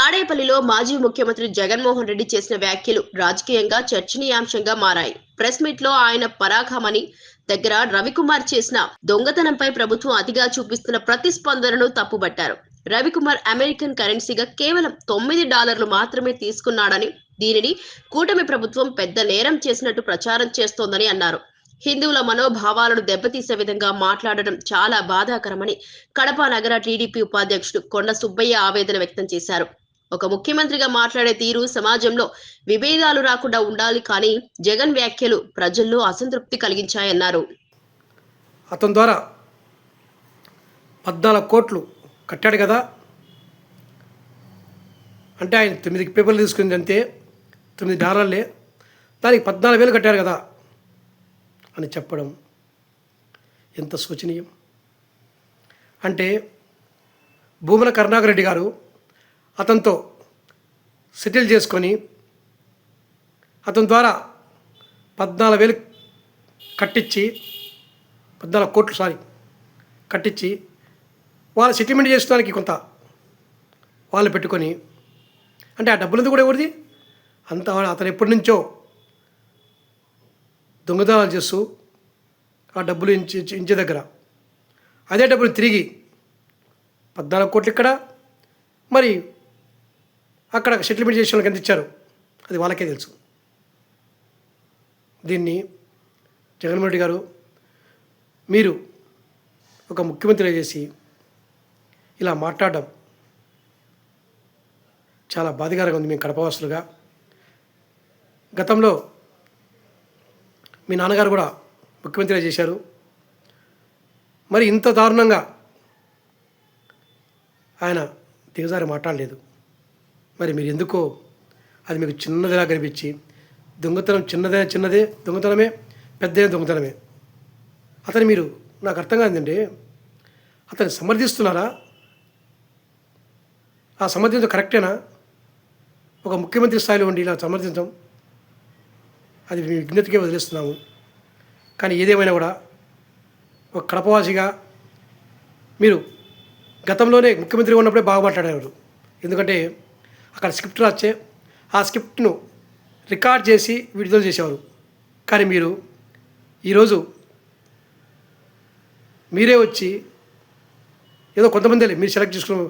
తాడేపల్లిలో మాజీ ముఖ్యమంత్రి జగన్మోహన్ రెడ్డి చేసిన వ్యాఖ్యలు రాజకీయంగా చర్చనీయాంశంగా మారాయి. ప్రెస్ మీట్ లో ఆయన పరాఖమణి దగ్గర రవికుమార్ చేసిన దొంగతనంపై ప్రభుత్వం అతిగా చూపిస్తున్న ప్రతిస్పందనను తప్పుబట్టారు. రవికుమార్ అమెరికన్ కరెన్సీగా కేవలం $9 మాత్రమే తీసుకున్నాడని, దీనిని కూటమి ప్రభుత్వం పెద్ద నేరం చేసినట్టు ప్రచారం చేస్తోందని అన్నారు. హిందువుల మనోభావాలను దెబ్బతీసే విధంగా మాట్లాడడం చాలా బాధాకరమని కడప నగర టీడీపీ ఉపాధ్యక్షుడు కొండ సుబ్బయ్య ఆవేదన వ్యక్తం చేశారు. ఒక ముఖ్యమంత్రిగా మాట్లాడే తీరు సమాజంలో విభేదాలు రాకుండా ఉండాలి, కానీ జగన్ వ్యాఖ్యలు ప్రజల్లో అసంతృప్తి కలిగించాయన్నారు. అతని ద్వారా 14 కోట్లు కట్టాడు కదా, అంటే ఆయన 9 పేపర్లు తీసుకుంది అంతే, $9 దానికి 14,000 కట్టారు కదా అని చెప్పడం ఎంత శోచనీయం. అంటే భూమన కరుణాకర్ రెడ్డి గారు అతనితో సెటిల్ చేసుకొని అతని ద్వారా 14,000 కట్టించి 14 కోట్లు కట్టించి వాళ్ళ సెటిల్మెంట్ చేసుకోవడానికి కొంత వాళ్ళు పెట్టుకొని, అంటే ఆ డబ్బులంతా కూడా ఎవరిది? అంత అతను ఎప్పటి నుంచో దొంగతనాలు చేస్తూ ఆ డబ్బులు ఇంచే దగ్గర అదే డబ్బులు తిరిగి 14 కోట్లు ఇక్కడ, మరి అక్కడ సెటిల్మెంట్ చేసే వాళ్ళకి ఎంత ఇచ్చారు అది వాళ్ళకే తెలుసు. దీన్ని జగన్మోహన్ రెడ్డి గారు మీరు ఒక ముఖ్యమంత్రి చేసి ఇలా మాట్లాడడం చాలా బాధాకరంగా ఉంది. మేము కడపవాసులుగా గతంలో మీ నాన్నగారు కూడా ముఖ్యమంత్రిగా చేశారు, మరి ఇంత దారుణంగా ఆయన దిగజారి మాట్లాడలేదు. మరి మీరు ఎందుకో అది మీకు చిన్నదిలా కనిపించి, దొంగతనం చిన్నదే దొంగతనమే, పెద్ద దొంగతనమే. అతను మీరు నాకు అర్థం కాదండి, అతన్ని సమర్థిస్తున్నారా? ఆ సమర్థించడం కరెక్టేనా? ఒక ముఖ్యమంత్రి స్థాయిలో ఉండి ఇలా సమర్థించడం అది మీ విజ్ఞతకే వదిలేస్తున్నాము. కానీ ఏదేమైనా కూడా ఒక కడపవాసిగా మీరు గతంలోనే ముఖ్యమంత్రిగా ఉన్నప్పుడే బాగా మాట్లాడేవారు. ఎందుకంటే అక్కడ స్క్రిప్ట్ రాచ్చే ఆ స్క్రిప్ట్ను రికార్డ్ చేసి విడుదల చేసేవారు. కానీ మీరు ఈరోజు మీరే వచ్చి ఏదో కొంతమంది మీరు సెలెక్ట్ చేసుకున్న